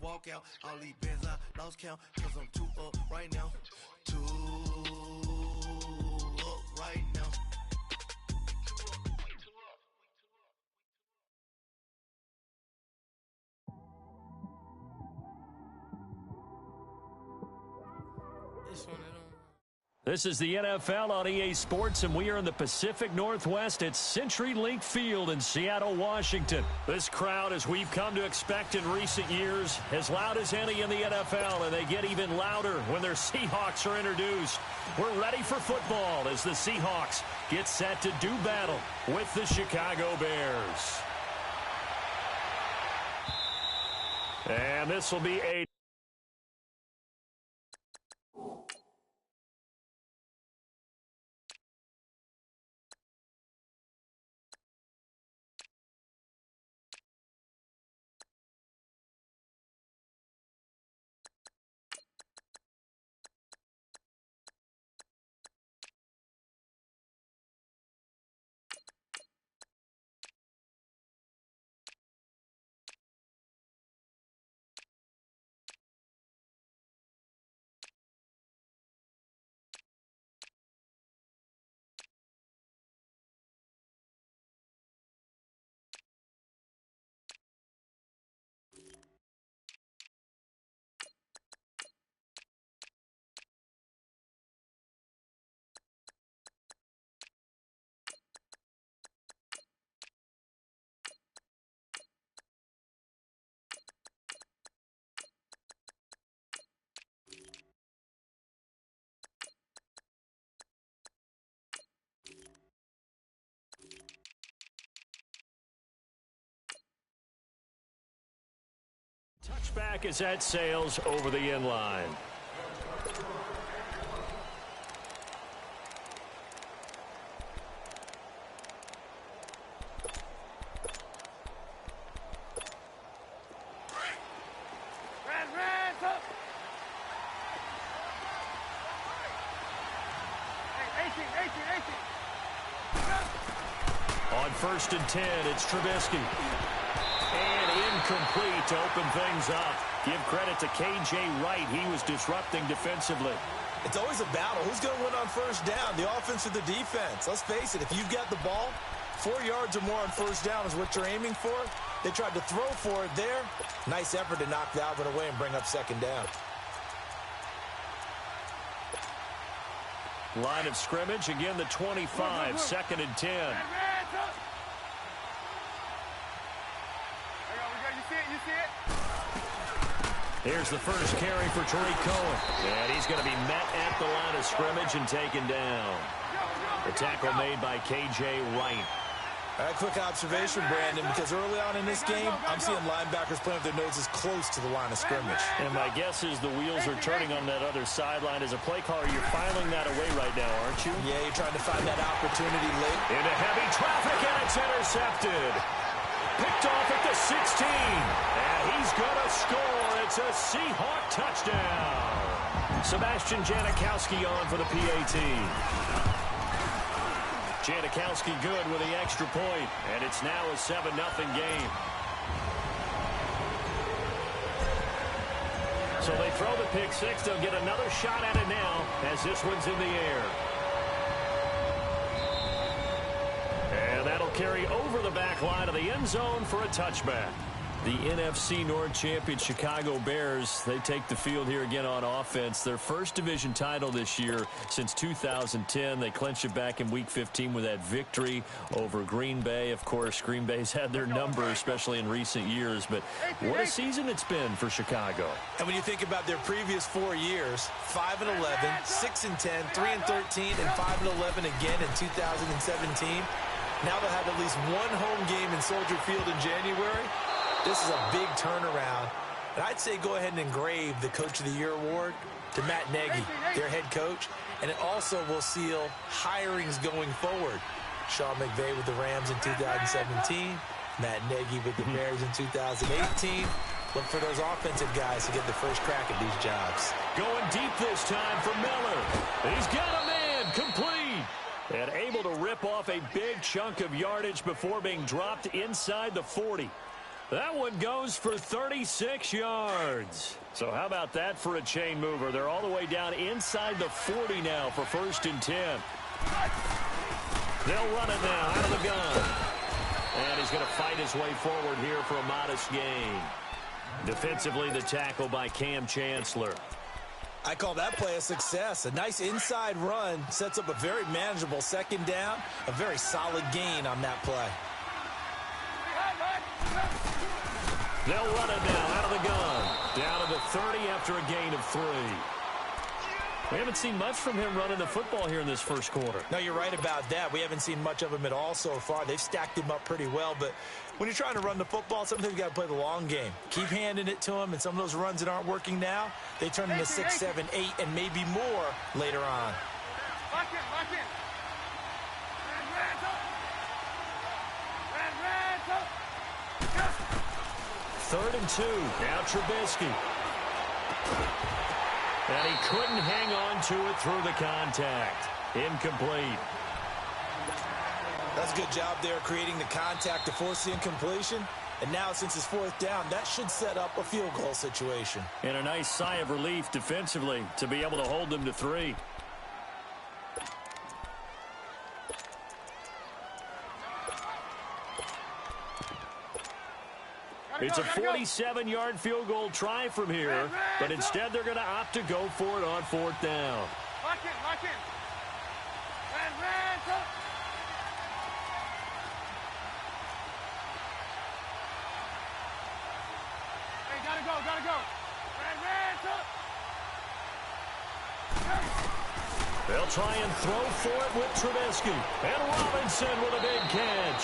walk out. All these bands I lost count, cause I'm too up right now. Too up right now. This is the NFL on EA Sports, and we are in the Pacific Northwest at CenturyLink Field in Seattle, Washington. This crowd, as we've come to expect in recent years, as loud as any in the NFL, and they get even louder when their Seahawks are introduced. We're ready for football as the Seahawks get set to do battle with the Chicago Bears. And this will be a touchback as that sails over the end line. On 1st and 10, it's Trubisky. And incomplete to open things up. Give credit to K.J. Wright. He was disrupting defensively. It's always a battle. Who's going to win on 1st down, the offense or the defense? Let's face it, if you've got the ball, 4 yards or more on 1st down is what you're aiming for. They tried to throw for it there. Nice effort to knock that one away and bring up 2nd down. Line of scrimmage, again the 25, 2nd and 10. Here's the first carry for Tariq Cohen. And he's going to be met at the line of scrimmage and taken down. The tackle made by K.J. Wright. All right, quick observation, Brandon, because early on in this game, I'm seeing linebackers playing with their noses close to the line of scrimmage. And my guess is the wheels are turning on that other sideline. As a play caller, you're filing that away right now, aren't you? Yeah, you're trying to find that opportunity late. Into heavy traffic, and it's intercepted. Picked off at the 16. And he's going to score. It's a Seahawk touchdown. Sebastian Janikowski on for the PAT. Janikowski good with the extra point, and it's now a 7-0 game. So they throw the pick six. They'll get another shot at it now as this one's in the air. And that'll carry over the back line of the end zone for a touchback. The NFC North champion Chicago Bears, they take the field here again on offense. Their first division title this year since 2010. They clinched it back in Week 15 with that victory over Green Bay. Of course, Green Bay's had their number, especially in recent years. But what a season it's been for Chicago. And when you think about their previous 4 years, 5-11, 6-10, 3-13, and 5-11 again in 2017. Now they'll have at least one home game in Soldier Field in January. This is a big turnaround. And I'd say go ahead and engrave the Coach of the Year award to Matt Nagy, their head coach. And it also will seal hirings going forward. Sean McVay with the Rams in 2017. Matt Nagy with the Bears in 2018. Look for those offensive guys to get the first crack at these jobs. Going deep this time for Miller. He's got a man complete. And able to rip off a big chunk of yardage before being dropped inside the 40. That one goes for 36 yards. So how about that for a chain mover? They're all the way down inside the 40 now for 1st and 10. They'll run it now out of the gun. And he's going to fight his way forward here for a modest gain. Defensively, the tackle by Cam Chancellor. I call that play a success. A nice inside run sets up a very manageable 2nd down. A very solid gain on that play. They'll run it now out of the gun. Down to the 30 after a gain of 3. We haven't seen much from him running the football here in this first quarter. No, you're right about that. We haven't seen much of him at all so far. They've stacked him up pretty well, but when you're trying to run the football, sometimes you got to play the long game. Keep handing it to him, and some of those runs that aren't working now, they turn into 6, 7, 8, and maybe more later on. Lock in. 3rd and 2. Now Trubisky. And he couldn't hang on to it through the contact. Incomplete. That's a good job there creating the contact to force the incompletion. And now, since it's 4th down, that should set up a field goal situation. And a nice sigh of relief defensively to be able to hold them to 3. It's a 47-yard field goal try from here, but instead they're going to opt to go for it on 4th down. Lock in. Hey, gotta go. They'll try and throw for it with Trubisky. And Robinson with a big catch.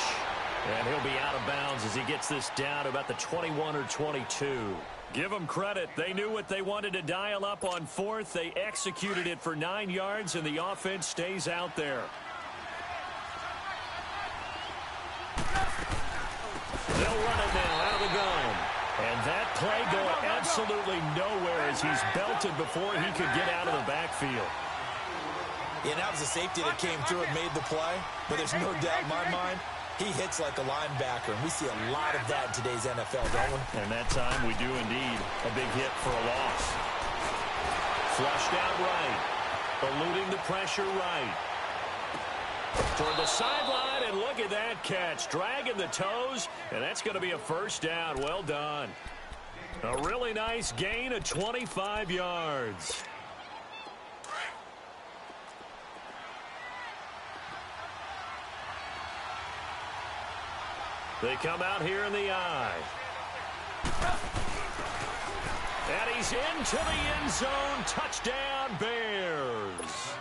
And he'll be out of bounds as he gets this down to about the 21 or 22. Give them credit. They knew what they wanted to dial up on 4th. They executed it for 9 yards, and the offense stays out there. They'll run it now out of the gun. And that play going absolutely nowhere as he's belted before he could get out of the backfield. Yeah, that was a safety that came through and made the play. But there's no doubt in my mind, he hits like a linebacker, and we see a lot of that in today's NFL, don't we? And that time we do indeed. A big hit for a loss. Flushed out right. Eluding the pressure right. Toward the sideline, and look at that catch. Dragging the toes, and that's going to be a 1st down. Well done. A really nice gain of 25 yards. They come out here in the eye. And he's into the end zone. Touchdown, Bears.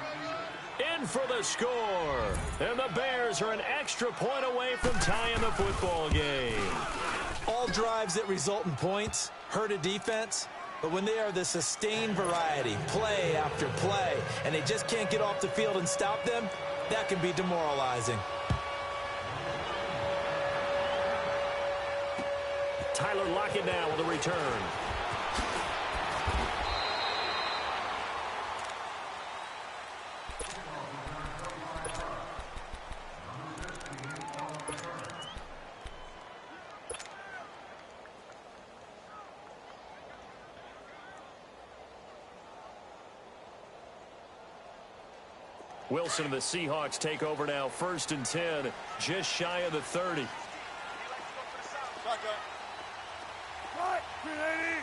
In for the score. And the Bears are an extra point away from tying the football game. All drives that result in points hurt a defense. But when they are the sustained variety, play after play, and they just can't get off the field and stop them, that can be demoralizing. Tyler Lockett now with a return. Wilson and the Seahawks take over now. 1st and 10, just shy of the 30. Right, 380.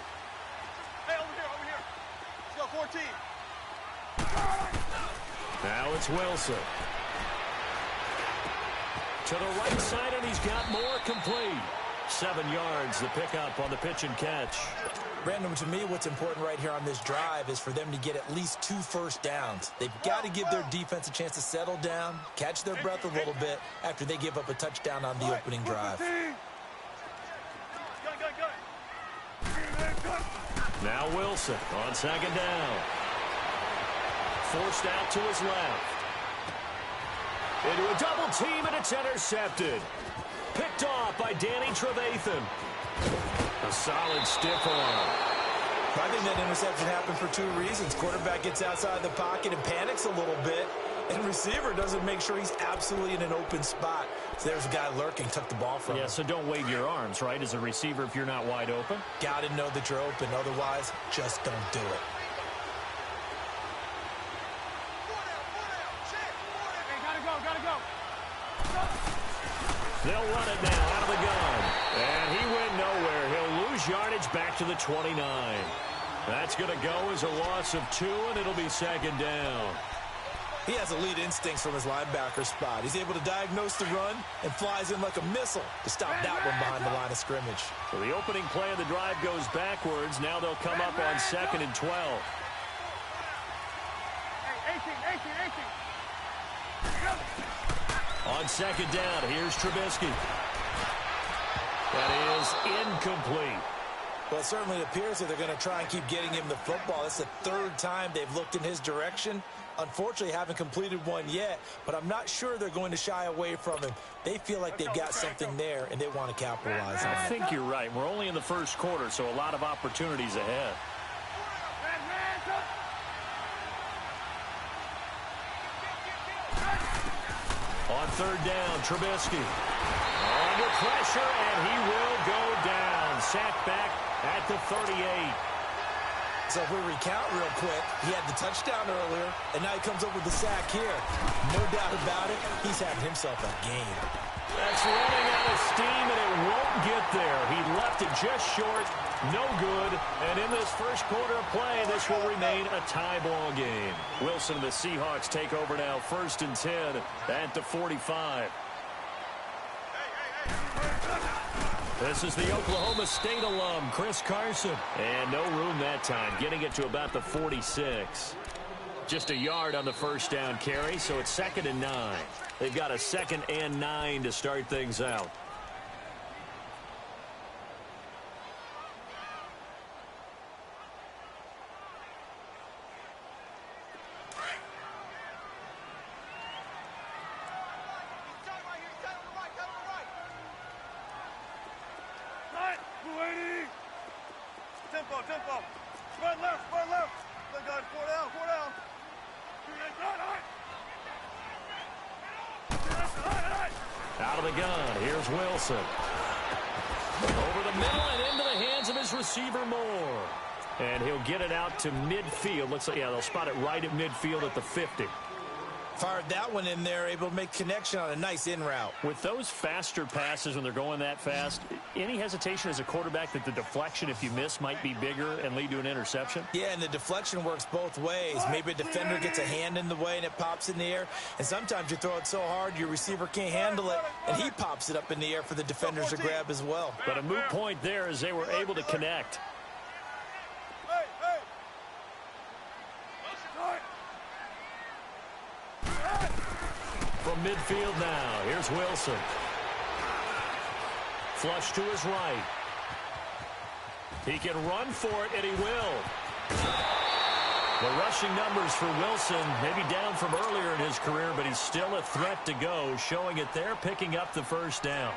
Hey, over here. Let's go, 14. Now it's Wilson. To the right side, and he's got more complete. 7 yards, the pickup on the pitch and catch. Brandon, to me, what's important right here on this drive is for them to get at least 2 first downs. They've got to give their defense a chance to settle down, catch their breath a little bit after they give up a touchdown on the opening drive. Now Wilson on 2nd down. Forced out to his left. Into a double team, and it's intercepted. Picked off by Danny Trevathan. A solid stiff arm. I think that interception happened for 2 reasons. Quarterback gets outside the pocket and panics a little bit. And receiver doesn't make sure he's absolutely in an open spot. So there's a guy lurking, took the ball from him. Yeah, so don't wave your arms, right, as a receiver if you're not wide open. Got to know that you're open. Otherwise, just don't do it. Hey, gotta go. They'll run it now out of the gun. And he went nowhere. He'll lose yardage back to the 29. That's going to go as a loss of 2, and it'll be second down. He has elite instincts from his linebacker spot. He's able to diagnose the run and flies in like a missile to stop that one behind the line of scrimmage. So the opening play of the drive goes backwards. Now they'll come up on 2nd and 12. Hey, 18. On 2nd down, here's Trubisky. That is incomplete. Well, it certainly appears that they're going to try and keep getting him the football. That's the 3rd time they've looked in his direction. Unfortunately, haven't completed one yet, but I'm not sure they're going to shy away from him. They feel like they've got something there, and they want to capitalize on it. I think you're right. We're only in the first quarter, so a lot of opportunities ahead. On 3rd down, Trubisky. Under pressure, and he will go down. Sacked back at the 38. So if we recount real quick, he had the touchdown earlier, and now he comes up with the sack here. No doubt about it, he's having himself a game. That's running out of steam, and it won't get there. He left it just short, no good. And in this first quarter of play, this will remain a tie ball game. Wilson and the Seahawks take over now, 1st and 10 at the 45. This is the Oklahoma State alum, Chris Carson. And no room that time, getting it to about the 46. Just a yard on the first down carry, so it's 2nd and 9. They've got a 2nd and 9 to start things out. Tempo. Spread left. Good guys, 4 down. Out of the gun, here's Wilson. Over the middle and into the hands of his receiver Moore. And he'll get it out to midfield. Looks like, yeah, they'll spot it right at midfield at the 50. Fired that one in there, able to make connection on a nice in route. With those faster passes when they're going that fast, any hesitation as a quarterback that the deflection, if you miss, might be bigger and lead to an interception? Yeah, and the deflection works both ways. Maybe a defender gets a hand in the way and it pops in the air. And sometimes you throw it so hard your receiver can't handle it, and he pops it up in the air for the defenders to grab as well. But a moot point there as they were able to connect. From midfield now, here's Wilson. Flush to his right. He can run for it, and he will. The rushing numbers for Wilson, maybe down from earlier in his career, but he's still a threat to go, showing it there, picking up the first down.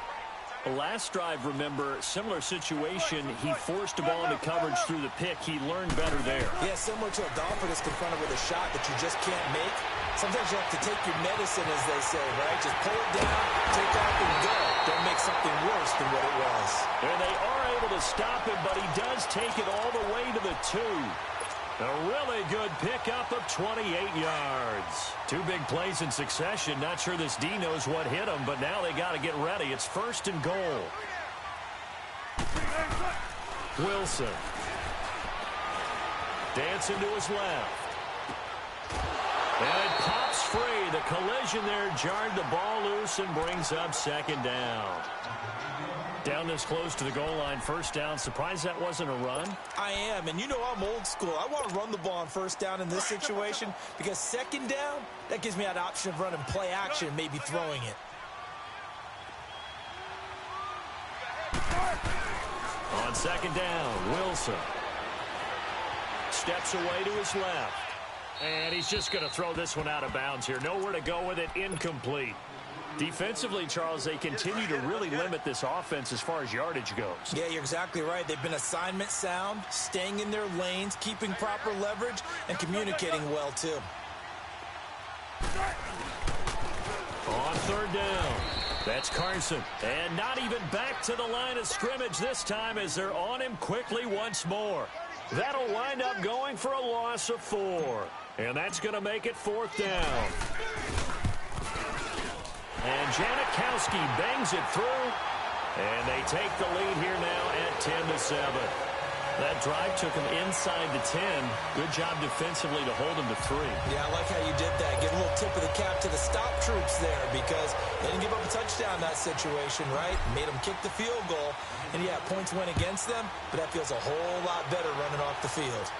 The last drive, remember, similar situation. He forced a ball into coverage through the pick. He learned better there. Yeah, similar to a golfer that's confronted with a shot that you just can't make. Sometimes you have to take your medicine, as they say, right? Just pull it down, take off, and go. Don't make something worse than what it was. And they are able to stop him, but he does take it all the way to the 2. A really good pickup of 28 yards. 2 big plays in succession. Not sure this D knows what hit him, but now they got to get ready. It's 1st and goal. Wilson. Dancing to his left. And it pops free. The collision there jarred the ball loose and brings up 2nd down. Down this close to the goal line, 1st down. Surprised that wasn't a run? I am, and you know I'm old school. I want to run the ball on 1st down in this situation because 2nd down, that gives me that option of running play action, maybe throwing it. On 2nd down, Wilson steps away to his left. And he's just going to throw this one out of bounds here. Nowhere to go with it, incomplete. Defensively, Charles, they continue to really limit this offense as far as yardage goes. Yeah, you're exactly right. They've been assignment sound, staying in their lanes, keeping proper leverage, and communicating well, too. On third down, that's Carson. And not even back to the line of scrimmage this time as they're on him quickly once more. That'll wind up going for a loss of 4. And that's going to make it fourth down. And Janikowski bangs it through. And they take the lead here now at 10-7. That drive took him inside the 10. Good job defensively to hold him to 3. Yeah, I like how you did that. Give a little tip of the cap to the stop troops there because they didn't give up a touchdown in that situation, right? Made them kick the field goal. And, yeah, points went against them, but that feels a whole lot better running off the field.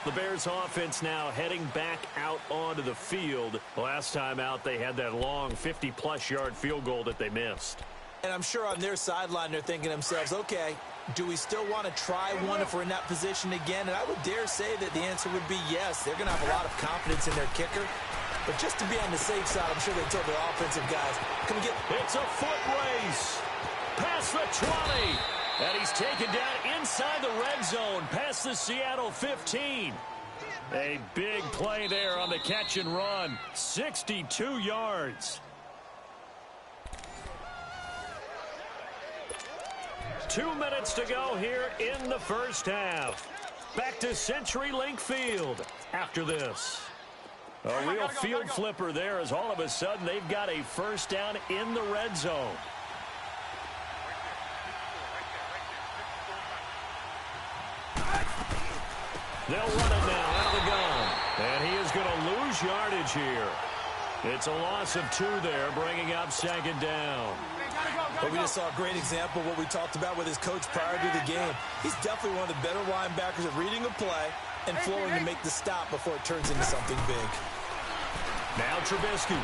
The Bears offense now heading back out onto the field. Last time out, they had that long 50-plus yard field goal that they missed. And I'm sure on their sideline, they're thinking to themselves, okay, do we still want to try one if we're in that position again? And I would dare say that the answer would be yes. They're going to have a lot of confidence in their kicker. But just to be on the safe side, I'm sure they told their offensive guys, come get... It's a foot race. Past the 20. And he's taken down inside the red zone, past the Seattle 15. A big play there on the catch and run. 62 yards. 2 minutes to go here in the first half. Back to CenturyLink Field after this. A real field flipper there as all of a sudden they've got a first down in the red zone. They'll run it now out of the gun. And he is going to lose yardage here. It's a loss of 2 there, bringing up second down. But we just saw a great example of what we talked about with his coach prior to the game. He's definitely one of the better linebackers at reading a play and flowing to make the stop before it turns into something big. Now Trubisky.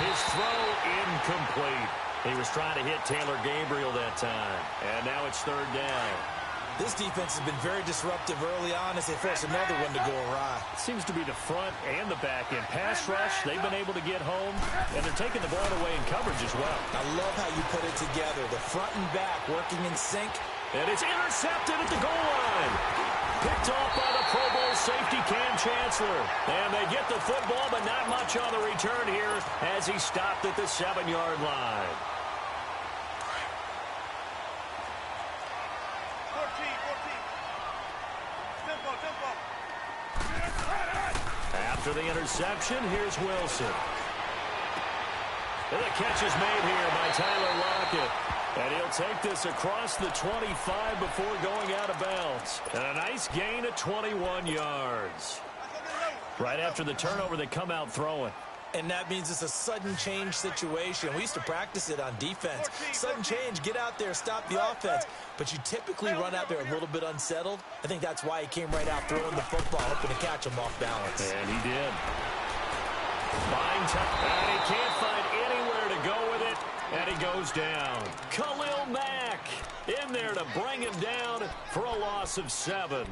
His throw incomplete. He was trying to hit Taylor Gabriel that time. And now it's third down. This defense has been very disruptive early on as they force another one to go awry. It seems to be the front and the back end. Pass rush, they've been able to get home, and they're taking the ball away in coverage as well. I love how you put it together. The front and back working in sync. And it's intercepted at the goal line. Picked off by the Pro Bowl safety Cam Chancellor. And they get the football, but not much on the return here as he stopped at the 7-yard line. 14. Tempo. After the interception, here's Wilson. And the catch is made here by Tyler Lockett. And he'll take this across the 25 before going out of bounds. And a nice gain of 21 yards. Right after the turnover, they come out throwing. And that means it's a sudden change situation. We used to practice it on defense. Sudden change, get out there, stop the offense. But you typically run out there a little bit unsettled. I think that's why he came right out throwing the football, hoping to catch him off balance. And he did. Fine time. And he can't find anywhere to go with it. And he goes down. Khalil Mack in there to bring him down for a loss of 7.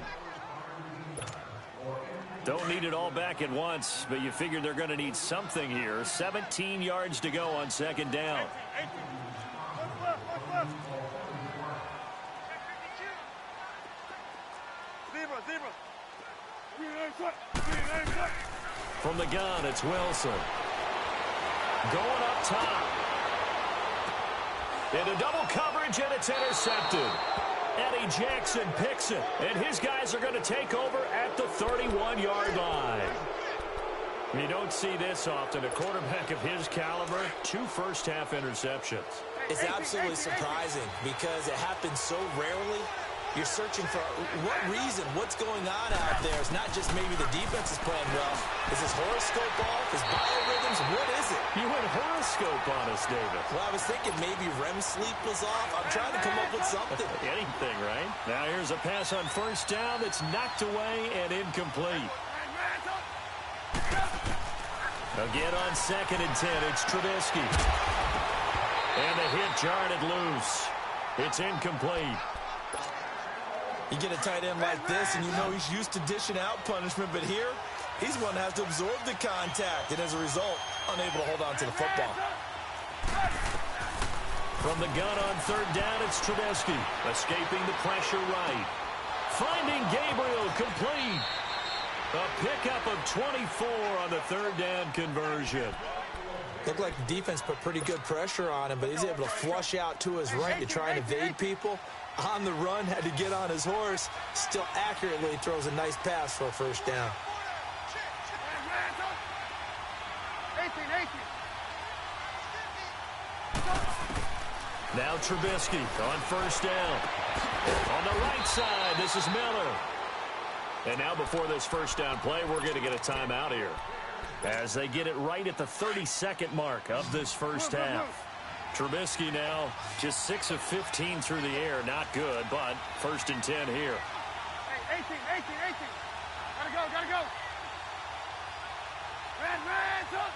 Don't need it all back at once, but you figure they're going to need something here. 17 yards to go on second down. From the gun, it's Wilson. Going up top. Into double coverage, and it's intercepted. Eddie Jackson picks it, and his guys are going to take over at the 31-yard line. You don't see this often. A quarterback of his caliber, 2 first-half interceptions. It's absolutely surprising because it happens so rarely. You're searching for what reason, what's going on out there. It's not just maybe the defense is playing well. Is his horoscope off? His biorhythms? What is it? You went horoscope on us, David. Well, I was thinking maybe REM sleep was off. I'm trying to come up with something. Anything, right? Now here's a pass on first down that's knocked away and incomplete. Again on 2nd and 10, it's Trubisky. And the hit jarred it loose. It's incomplete. You get a tight end like this, and you know he's used to dishing out punishment, but here, he's one that has to absorb the contact, and as a result, unable to hold on to the football. From the gun on 3rd down, it's Trubisky, escaping the pressure right. Finding Gabriel, complete. A pickup of 24 on the third down conversion. Looked like the defense put pretty good pressure on him, but he's able to flush out to his right to try and evade people. On the run, had to get on his horse. Still accurately throws a nice pass for a first down. Now Trubisky on first down. On the right side, this is Miller. And now before this first down play, we're going to get a timeout here, as they get it right at the 32nd mark of this first half. Trubisky now just 6 of 15 through the air. Not good, but first and 10 here. Hey, 18. Gotta go. Red, up.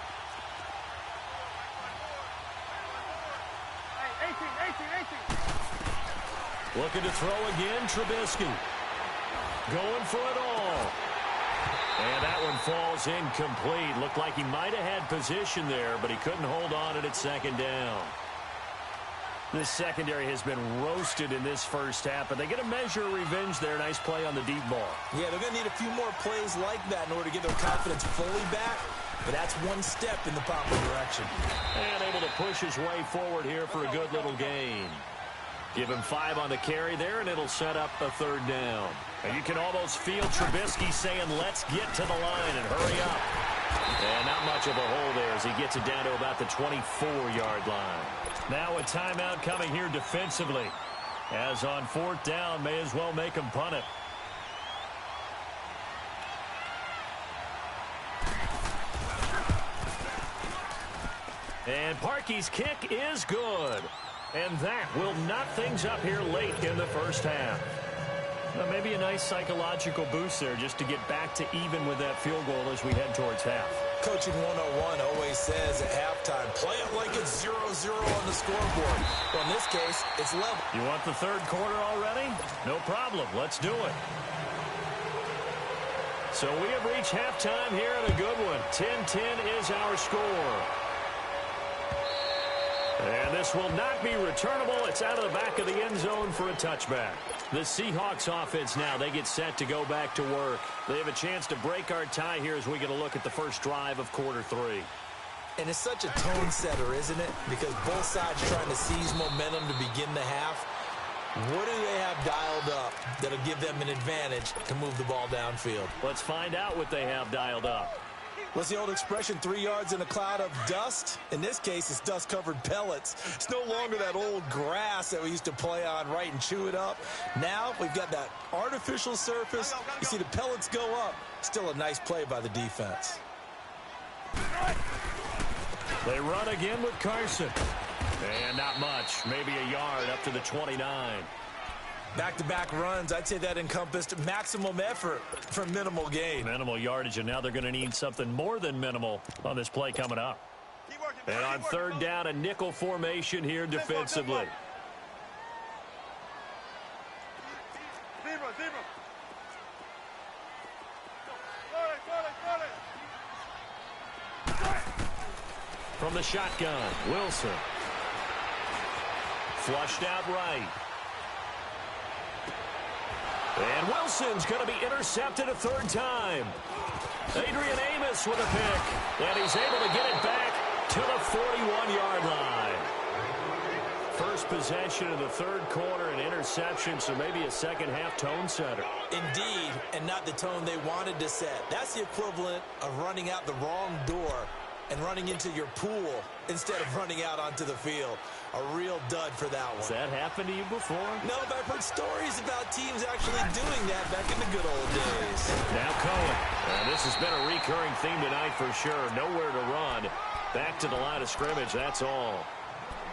Hey, 18. Looking to throw again, Trubisky. Going for it all. And that one falls incomplete. Looked like he might have had position there, but he couldn't hold on to it at second down. This secondary has been roasted in this first half, but they get a measure of revenge there. Nice play on the deep ball. Yeah, they're going to need a few more plays like that in order to get their confidence fully back, but that's one step in the proper direction. And able to push his way forward here for a good little gain. Give him 5 on the carry there, and it'll set up a third down. And you can almost feel Trubisky saying, let's get to the line and hurry up. And not much of a hole there as he gets it down to about the 24-yard line. Now a timeout coming here defensively, as on fourth down, may as well make him punt it. And Parkey's kick is good. And that will knot things up here late in the first half. Maybe a nice psychological boost there just to get back to even with that field goal as we head towards half. Coaching 101 always says at halftime, play it like it's 0-0 on the scoreboard. Well, in this case, it's level. You want the third quarter already? No problem. Let's do it. So we have reached halftime here in a good one. 10-10 is our score. And this will not be returnable. It's out of the back of the end zone for a touchback. The Seahawks offense now, they get set to go back to work. They have a chance to break our tie here as we get a look at the first drive of quarter 3. And it's such a tone setter, isn't it? Because both sides trying to seize momentum to begin the half. What do they have dialed up that'll give them an advantage to move the ball downfield? Let's find out what they have dialed up. What's the old expression, 3 yards in a cloud of dust? In this case, it's dust-covered pellets. It's no longer that old grass that we used to play on, right, and chew it up. Now we've got that artificial surface. You see the pellets go up. Still a nice play by the defense. They run again with Carson. And not much, maybe a yard up to the 29. Back-to-back runs, I'd say that encompassed maximum effort for minimal gain. Minimal yardage, and now they're going to need something more than minimal on this play coming up. And on third down, a nickel formation here defensively. From the shotgun, Wilson. Flushed out right. And Wilson's going to be intercepted a third time. Adrian Amos with a pick. And he's able to get it back to the 41-yard line. First possession of the third quarter, an interception, so maybe a second-half tone setter. Indeed, and not the tone they wanted to set. That's the equivalent of running out the wrong door and running into your pool instead of running out onto the field. A real dud for that one. Has that happened to you before? No, but I've heard stories about teams actually doing that back in the good old days. Now Cohen. This has been a recurring theme tonight for sure. Nowhere to run. Back to the line of scrimmage, that's all.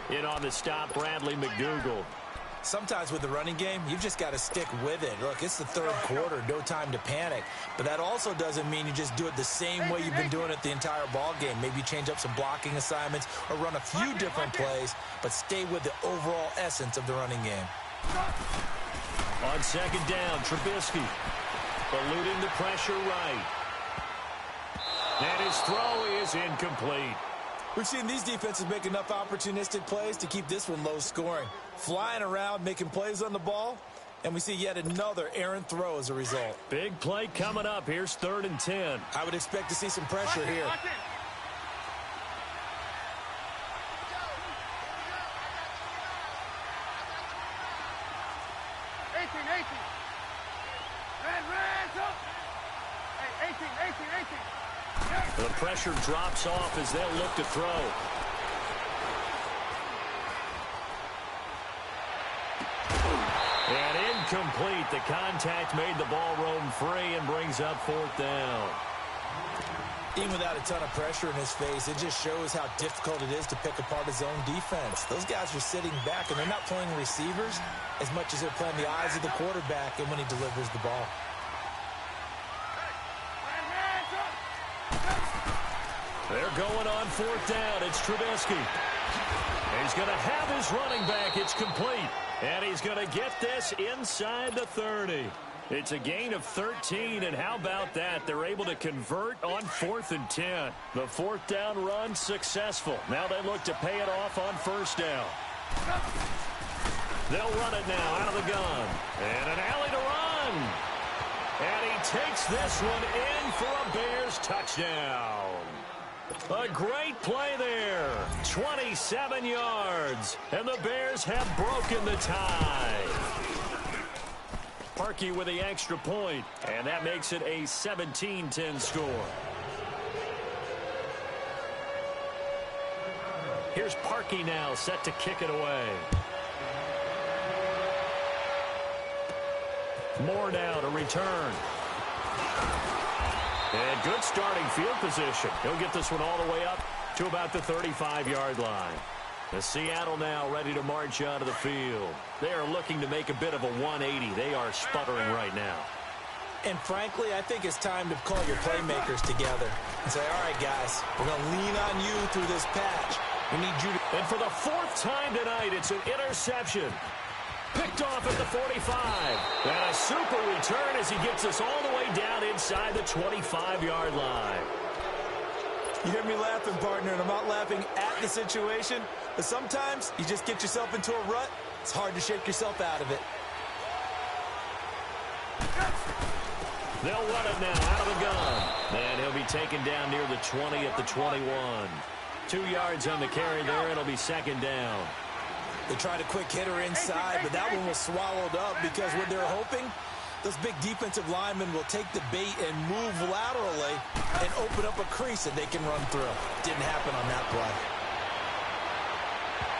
In on the stop, Bradley McDougald. Sometimes with the running game, you've just got to stick with it. Look, it's the third quarter, no time to panic. But that also doesn't mean you just do it the same way you've been doing it the entire ball game. Maybe change up some blocking assignments or run a few different plays, but stay with the overall essence of the running game. On second down, Trubisky eluding the pressure right. And his throw is incomplete. We've seen these defenses make enough opportunistic plays to keep this one low scoring. Flying around, making plays on the ball, And we see yet another errant throw as a result. Big play coming up. Here's 3rd and 10. I would expect to see some pressure here. 18. The pressure drops off as they'll look to throw. And incomplete. The contact made the ball roam free and brings up 4th down. Even without a ton of pressure in his face, it just shows how difficult it is to pick apart his own defense. Those guys are sitting back, and they're not playing receivers as much as they're playing the eyes of the quarterback and when he delivers the ball. They're going on 4th down. It's Trubisky. He's going to have his running back. It's complete. And he's going to get this inside the 30. It's a gain of 13, and how about that? They're able to convert on 4th and 10. The 4th down run successful. Now they look to pay it off on 1st down. They'll run it now out of the gun. And an alley to run. And he takes this one in for a Bears touchdown. A great play there. 27 yards. And the Bears have broken the tie. Parkey with the extra point. And that makes it a 17-10 score. Here's Parkey now set to kick it away. Moore now to return. And good starting field position. He'll get this one all the way up to about the 35-yard line. The Seattle now ready to march onto the field. They are looking to make a bit of a 180. They are sputtering right now. And frankly, I think it's time to call your playmakers together and say, all right, guys, we're going to lean on you through this patch. We need you to... And for the 4th time tonight, it's an interception. Picked off at the 45. And a super return as he gets us all the way down inside the 25-yard line. You hear me laughing, partner, and I'm not laughing at the situation, but sometimes you just get yourself into a rut. It's hard to shake yourself out of it. They'll run it now out of the gun. And he'll be taken down near the 20 at the 21. 2 yards on the carry there. It'll be 2nd down. They tried a quick hitter inside, but that one was swallowed up because what they're hoping, those big defensive linemen will take the bait and move laterally and open up a crease that they can run through. Didn't happen on that play.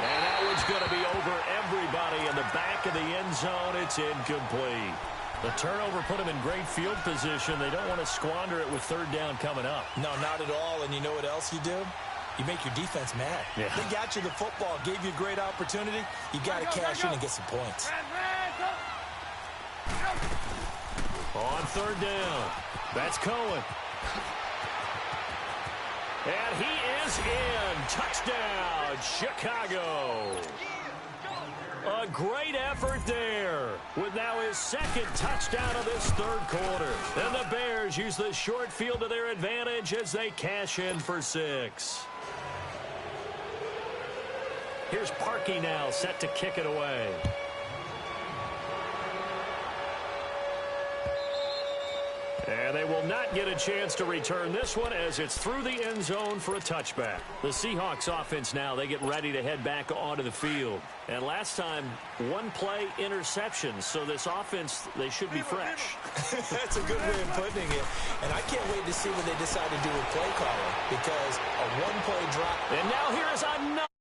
And that one's going to be over everybody in the back of the end zone. It's incomplete. The turnover put them in great field position. They don't want to squander it with 3rd down coming up. No, not at all. And you know what else you do? You make your defense mad. Yeah. They got you the football, gave you a great opportunity. You got to cash in and get some points. On 3rd down, that's Cohen. And he is in. Touchdown, Chicago. A great effort there with now his 2nd touchdown of this 3rd quarter. And the Bears use the short field to their advantage as they cash in for 6. Here's Parkey now set to kick it away. And they will not get a chance to return this one as it's through the end zone for a touchback. The Seahawks offense now, they get ready to head back onto the field. And last time, 1 play interception. So this offense, they should be fresh. That's a good way of putting it. And I can't wait to see what they decide to do with play calling because a 1-play drop. And now here is another.